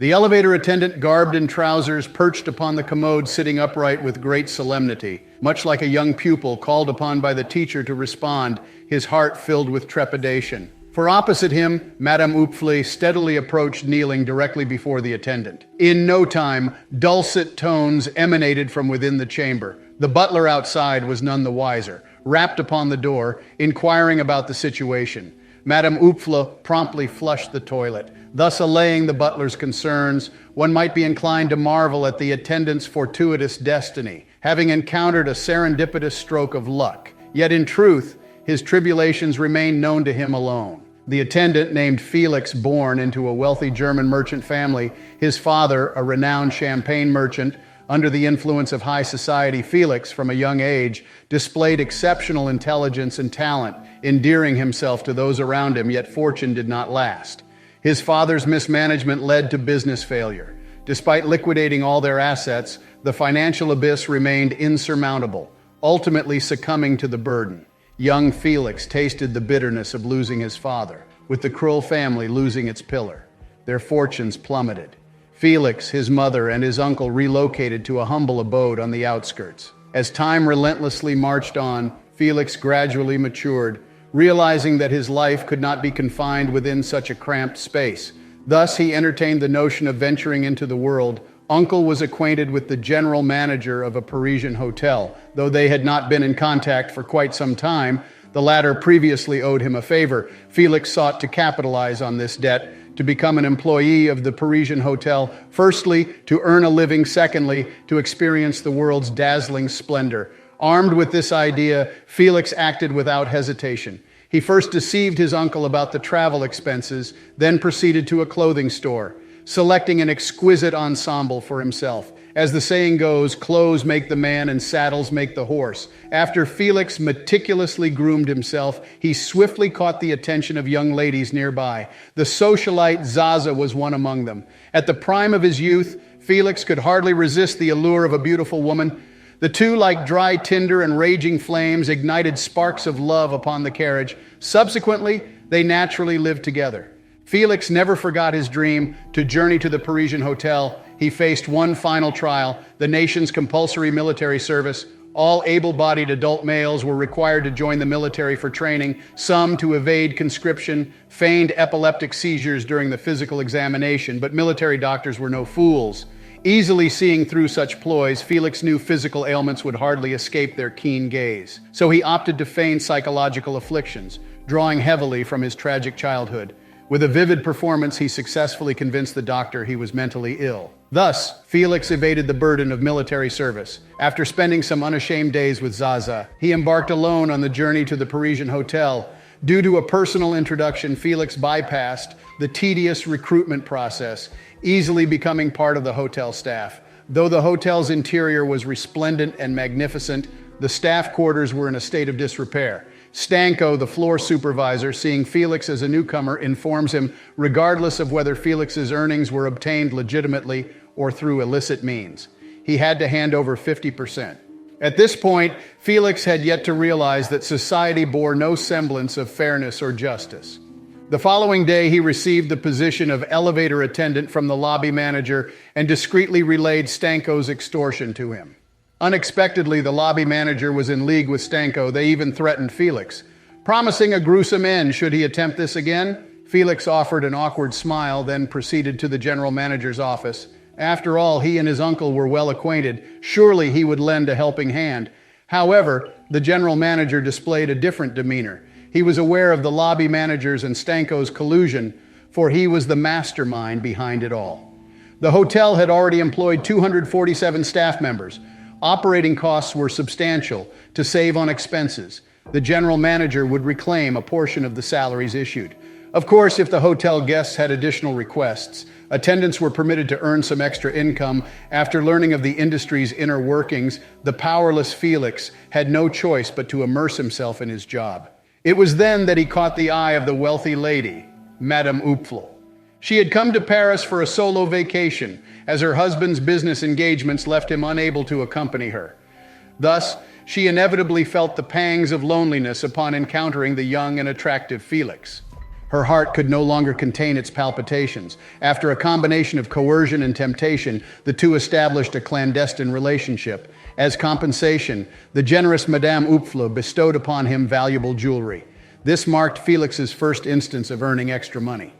The elevator attendant, garbed in trousers, perched upon the commode, sitting upright with great solemnity, much like a young pupil called upon by the teacher to respond, his heart filled with trepidation. For opposite him, Madame Oupfli steadily approached, kneeling directly before the attendant. In no time, dulcet tones emanated from within the chamber. The butler outside was none the wiser, rapped upon the door, inquiring about the situation. Madame Oupfli promptly flushed the toilet, thus allaying the butler's concerns. One might be inclined to marvel at the attendant's fortuitous destiny, having encountered a serendipitous stroke of luck. Yet in truth, his tribulations remained known to him alone. The attendant, named Felix, born into a wealthy German merchant family, his father, a renowned champagne merchant, under the influence of high society, Felix, from a young age, displayed exceptional intelligence and talent, endearing himself to those around him, yet fortune did not last. His father's mismanagement led to business failure. Despite liquidating all their assets, the financial abyss remained insurmountable, ultimately succumbing to the burden. Young Felix tasted the bitterness of losing his father, with the Krull family losing its pillar. Their fortunes plummeted. Felix, his mother, and his uncle relocated to a humble abode on the outskirts. As time relentlessly marched on, Felix gradually matured, realizing that his life could not be confined within such a cramped space. Thus, he entertained the notion of venturing into the world. Uncle was acquainted with the general manager of a Parisian hotel. Though they had not been in contact for quite some time, the latter previously owed him a favor. Felix sought to capitalize on this debt, to become an employee of the Parisian hotel, firstly, to earn a living, secondly, to experience the world's dazzling splendor. Armed with this idea, Felix acted without hesitation. He first deceived his uncle about the travel expenses, then proceeded to a clothing store, selecting an exquisite ensemble for himself. As the saying goes, clothes make the man and saddles make the horse. After Felix meticulously groomed himself, he swiftly caught the attention of young ladies nearby. The socialite Zaza was one among them. At the prime of his youth, Felix could hardly resist the allure of a beautiful woman. The two, like dry tinder and raging flames, ignited sparks of love upon the carriage. Subsequently, they naturally lived together. Felix never forgot his dream to journey to the Parisian hotel. He faced one final trial, the nation's compulsory military service. All able-bodied adult males were required to join the military for training, some to evade conscription, feigned epileptic seizures during the physical examination, but military doctors were no fools. Easily seeing through such ploys, Felix knew physical ailments would hardly escape their keen gaze. So he opted to feign psychological afflictions, drawing heavily from his tragic childhood. With a vivid performance, he successfully convinced the doctor he was mentally ill. Thus, Felix evaded the burden of military service. After spending some unashamed days with Zaza, he embarked alone on the journey to the Parisian hotel. Due to a personal introduction, Felix bypassed the tedious recruitment process, easily becoming part of the hotel staff. Though the hotel's interior was resplendent and magnificent, the staff quarters were in a state of disrepair. Stanko, the floor supervisor, seeing Felix as a newcomer, informs him, regardless of whether Felix's earnings were obtained legitimately or through illicit means, he had to hand over 50%. At this point, Felix had yet to realize that society bore no semblance of fairness or justice. The following day, he received the position of elevator attendant from the lobby manager and discreetly relayed Stanko's extortion to him. Unexpectedly, the lobby manager was in league with Stanko. They even threatened Felix, promising a gruesome end should he attempt this again. Felix offered an awkward smile, then proceeded to the general manager's office. After all, he and his uncle were well acquainted. Surely he would lend a helping hand. However, the general manager displayed a different demeanor. He was aware of the lobby manager's and Stanko's collusion, for he was the mastermind behind it all. The hotel had already employed 247 staff members. Operating costs were substantial. To save on expenses, the general manager would reclaim a portion of the salaries issued. Of course, if the hotel guests had additional requests, attendants were permitted to earn some extra income. After learning of the industry's inner workings, the powerless Felix had no choice but to immerse himself in his job. It was then that he caught the eye of the wealthy lady, Madame Oupfli. She had come to Paris for a solo vacation, as her husband's business engagements left him unable to accompany her. Thus, she inevitably felt the pangs of loneliness upon encountering the young and attractive Felix. Her heart could no longer contain its palpitations. After a combination of coercion and temptation, the two established a clandestine relationship. As compensation, the generous Madame Oupfle bestowed upon him valuable jewelry. This marked Felix's first instance of earning extra money.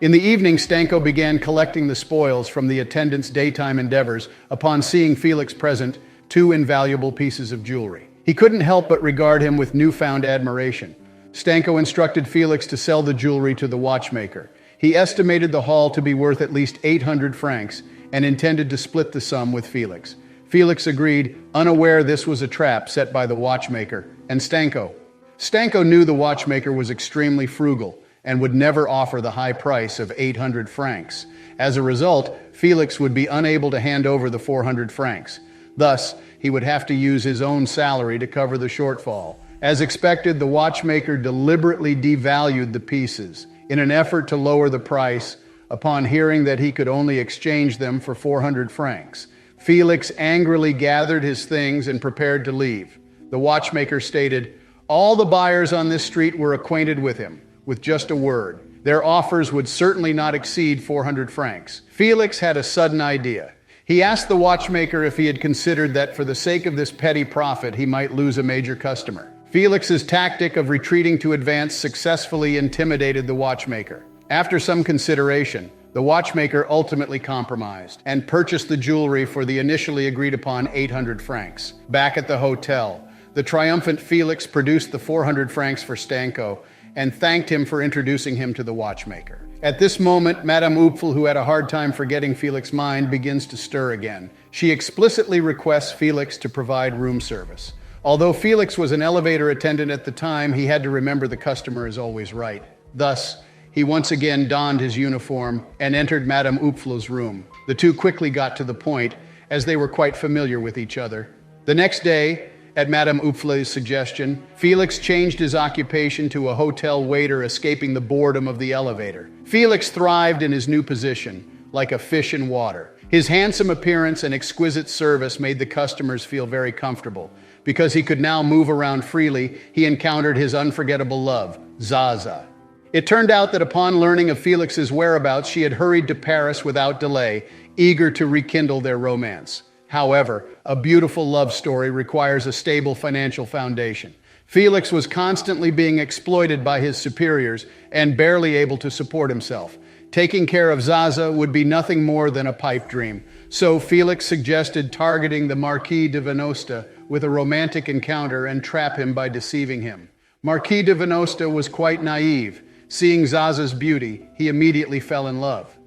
In the evening, Stanko began collecting the spoils from the attendants' daytime endeavors upon seeing Felix present two invaluable pieces of jewelry. He couldn't help but regard him with newfound admiration. Stanko instructed Felix to sell the jewelry to the watchmaker. He estimated the haul to be worth at least 800 francs and intended to split the sum with Felix. Felix agreed, unaware this was a trap set by the watchmaker and Stanko. Stanko knew the watchmaker was extremely frugal and would never offer the high price of 800 francs. As a result, Felix would be unable to hand over the 400 francs. Thus, he would have to use his own salary to cover the shortfall. As expected, the watchmaker deliberately devalued the pieces in an effort to lower the price upon hearing that he could only exchange them for 400 francs. Felix angrily gathered his things and prepared to leave. The watchmaker stated, all the buyers on this street were acquainted with him, with just a word. Their offers would certainly not exceed 400 francs. Felix had a sudden idea. He asked the watchmaker if he had considered that for the sake of this petty profit, he might lose a major customer. Felix's tactic of retreating to advance successfully intimidated the watchmaker. After some consideration, the watchmaker ultimately compromised and purchased the jewelry for the initially agreed upon 800 francs. Back at the hotel, the triumphant Felix produced the 400 francs for Stanko and thanked him for introducing him to the watchmaker. At this moment, Madame Oupfle, who had a hard time forgetting Felix's mind, begins to stir again. She explicitly requests Felix to provide room service. Although Felix was an elevator attendant at the time, he had to remember the customer is always right. Thus, he once again donned his uniform and entered Madame Oupfle's room. The two quickly got to the point, as they were quite familiar with each other. The next day, at Madame Oupfle's suggestion, Felix changed his occupation to a hotel waiter, escaping the boredom of the elevator. Felix thrived in his new position, like a fish in water. His handsome appearance and exquisite service made the customers feel very comfortable. Because he could now move around freely, he encountered his unforgettable love, Zaza. It turned out that upon learning of Felix's whereabouts, she had hurried to Paris without delay, eager to rekindle their romance. However, a beautiful love story requires a stable financial foundation. Felix was constantly being exploited by his superiors and barely able to support himself. Taking care of Zaza would be nothing more than a pipe dream. So Felix suggested targeting the Marquis de Venosta with a romantic encounter and trap him by deceiving him. Marquis de Venosta was quite naive. Seeing Zaza's beauty, he immediately fell in love.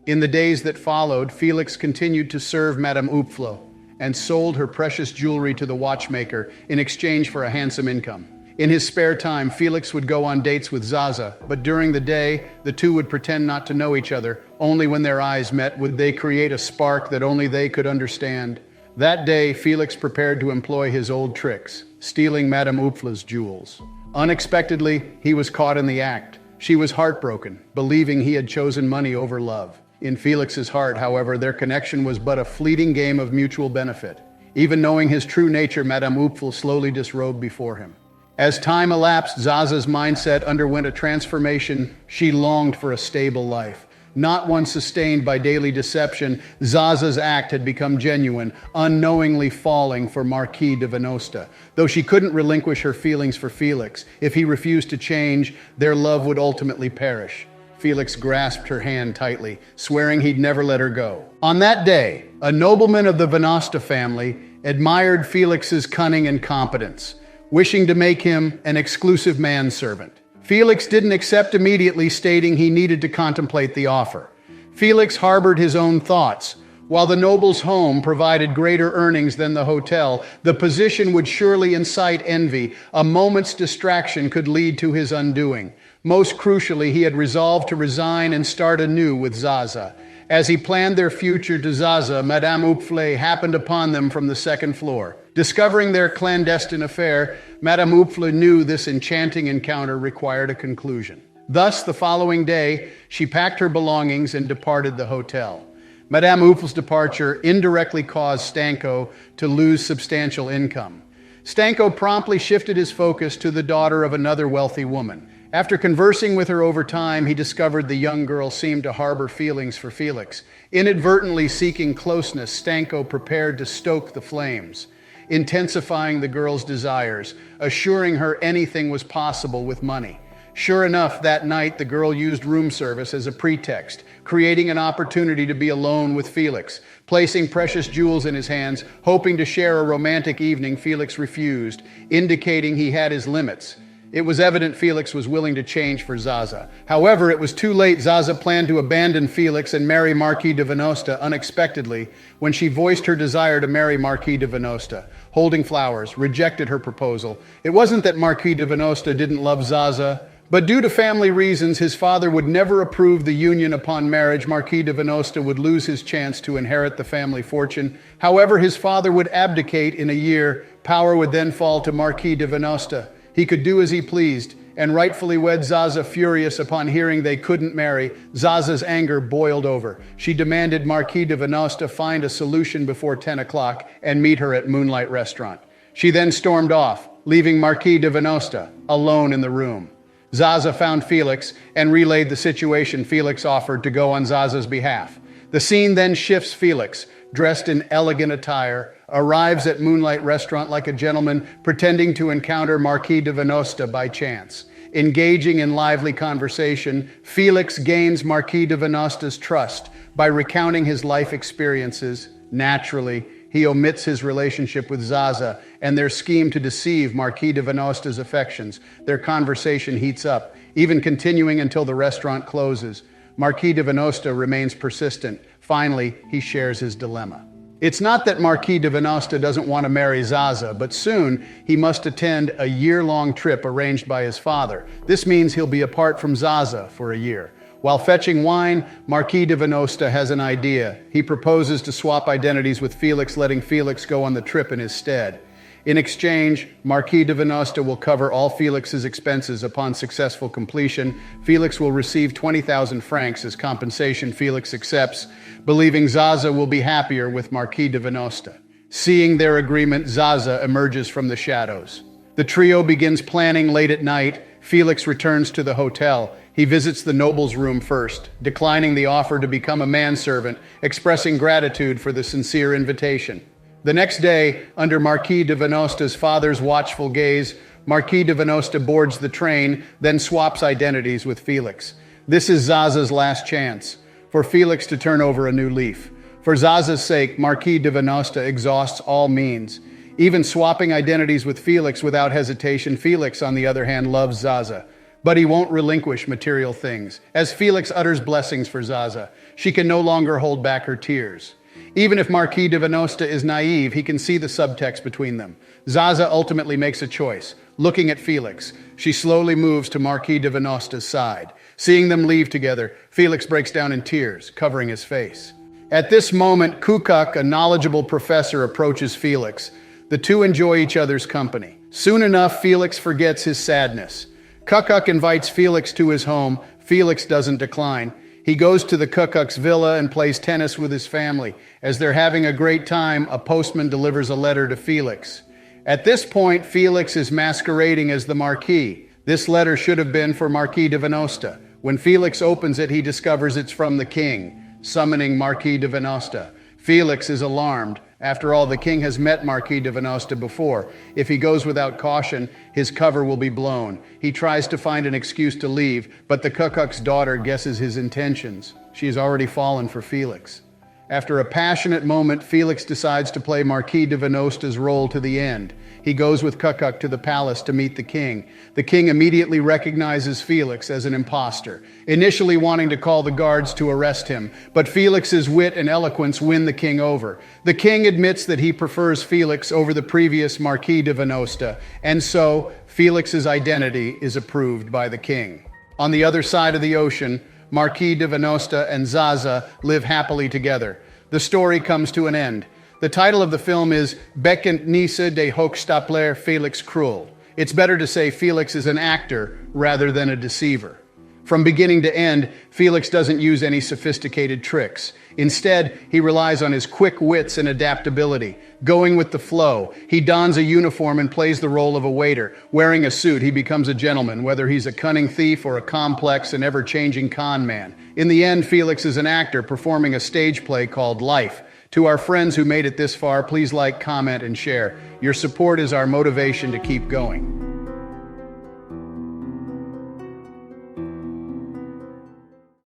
In the days that followed, Felix continued to serve Madame Oupfle and sold her precious jewelry to the watchmaker in exchange for a handsome income. In his spare time, Felix would go on dates with Zaza, but during the day, the two would pretend not to know each other. Only when their eyes met would they create a spark that only they could understand. That day, Felix prepared to employ his old tricks, stealing Madame Oupfle's jewels. Unexpectedly, he was caught in the act. She was heartbroken, believing he had chosen money over love. In Felix's heart, however, their connection was but a fleeting game of mutual benefit. Even knowing his true nature, Madame Oupfle slowly disrobed before him. As time elapsed, Zaza's mindset underwent a transformation. She longed for a stable life. Not one sustained by daily deception, Zaza's act had become genuine, unknowingly falling for Marquis de Venosta. Though she couldn't relinquish her feelings for Felix, if he refused to change, their love would ultimately perish. Felix grasped her hand tightly, swearing he'd never let her go. On that day, a nobleman of the Venosta family admired Felix's cunning and competence, wishing to make him an exclusive manservant. Felix didn't accept immediately, stating he needed to contemplate the offer. Felix harbored his own thoughts. While the noble's home provided greater earnings than the hotel, the position would surely incite envy. A moment's distraction could lead to his undoing. Most crucially, he had resolved to resign and start anew with Zaza. As he planned their future to Zaza, Madame Oupfle happened upon them from the second floor. Discovering their clandestine affair, Madame Oupfle knew this enchanting encounter required a conclusion. Thus, the following day, she packed her belongings and departed the hotel. Madame Oupfle's departure indirectly caused Stanko to lose substantial income. Stanko promptly shifted his focus to the daughter of another wealthy woman. After conversing with her over time, he discovered the young girl seemed to harbor feelings for Felix. Inadvertently seeking closeness, Stanko prepared to stoke the flames, intensifying the girl's desires, assuring her anything was possible with money. Sure enough, that night the girl used room service as a pretext, creating an opportunity to be alone with Felix. Placing precious jewels in his hands, hoping to share a romantic evening, Felix refused, indicating he had his limits. It was evident Felix was willing to change for Zaza. However, it was too late. Zaza planned to abandon Felix and marry Marquis de Venosta unexpectedly when she voiced her desire to marry Marquis de Venosta. Holding flowers, rejected her proposal. It wasn't that Marquis de Venosta didn't love Zaza, but due to family reasons, his father would never approve the union. Upon marriage, Marquis de Venosta would lose his chance to inherit the family fortune. However, his father would abdicate in a year. Power would then fall to Marquis de Venosta. He could do as he pleased and rightfully wed Zaza. Furious upon hearing they couldn't marry, Zaza's anger boiled over. She demanded Marquis de Venosta find a solution before 10 o'clock and meet her at Moonlight Restaurant. She then stormed off, leaving Marquis de Venosta alone in the room. Zaza found Felix and relayed the situation. Felix offered to go on Zaza's behalf. The scene then shifts. Felix, dressed in elegant attire, arrives at Moonlight Restaurant like a gentleman, pretending to encounter Marquis de Venosta by chance. Engaging in lively conversation, Felix gains Marquis de Venosta's trust by recounting his life experiences. Naturally, he omits his relationship with Zaza and their scheme to deceive Marquis de Venosta's affections. Their conversation heats up, even continuing until the restaurant closes. Marquis de Venosta remains persistent. Finally, he shares his dilemma. It's not that Marquis de Venosta doesn't want to marry Zaza, but soon he must attend a year-long trip arranged by his father. This means he'll be apart from Zaza for a year. While fetching wine, Marquis de Venosta has an idea. He proposes to swap identities with Felix, letting Felix go on the trip in his stead. In exchange, Marquis de Venosta will cover all Felix's expenses upon successful completion. Felix will receive 20,000 francs as compensation. Felix accepts, believing Zaza will be happier with Marquis de Venosta. Seeing their agreement, Zaza emerges from the shadows. The trio begins planning. Late at night, Felix returns to the hotel. He visits the noble's room first, declining the offer to become a manservant, expressing gratitude for the sincere invitation. The next day, under Marquis de Venosta's father's watchful gaze, Marquis de Venosta boards the train, then swaps identities with Felix. This is Zaza's last chance for Felix to turn over a new leaf. For Zaza's sake, Marquis de Venosta exhausts all means, even swapping identities with Felix without hesitation. Felix, on the other hand, loves Zaza, but he won't relinquish material things. As Felix utters blessings for Zaza, she can no longer hold back her tears. Even if Marquis de Venosta is naive, he can see the subtext between them. Zaza ultimately makes a choice. Looking at Felix, she slowly moves to Marquis de Venosta's side. Seeing them leave together, Felix breaks down in tears, covering his face. At this moment, Kukuk, a knowledgeable professor, approaches Felix. The two enjoy each other's company. Soon enough, Felix forgets his sadness. Kukuk invites Felix to his home. Felix doesn't decline. He goes to the Kukuk's villa and plays tennis with his family. As they're having a great time, a postman delivers a letter to Felix. At this point, Felix is masquerading as the Marquis. This letter should have been for Marquis de Venosta. When Felix opens it, he discovers it's from the king, summoning Marquis de Venosta. Felix is alarmed. After all, the king has met Marquis de Venosta before. If he goes without caution, his cover will be blown. He tries to find an excuse to leave, but the Kukuk's daughter guesses his intentions. She has already fallen for Felix. After a passionate moment, Felix decides to play Marquis de Venosta's role to the end. He goes with Kukuk to the palace to meet the king. The king immediately recognizes Felix as an imposter, initially wanting to call the guards to arrest him, but Felix's wit and eloquence win the king over. The king admits that he prefers Felix over the previous Marquis de Venosta, and so Felix's identity is approved by the king. On the other side of the ocean, Marquis de Venosta and Zaza live happily together. The story comes to an end. The title of the film is Bekenntnisse de Hochstapler Felix Krull. It's better to say Felix is an actor rather than a deceiver. From beginning to end, Felix doesn't use any sophisticated tricks. Instead, he relies on his quick wits and adaptability. Going with the flow, he dons a uniform and plays the role of a waiter. Wearing a suit, he becomes a gentleman, whether he's a cunning thief or a complex and ever-changing con man. In the end, Felix is an actor performing a stage play called Life. To our friends who made it this far, please like, comment, and share. Your support is our motivation to keep going.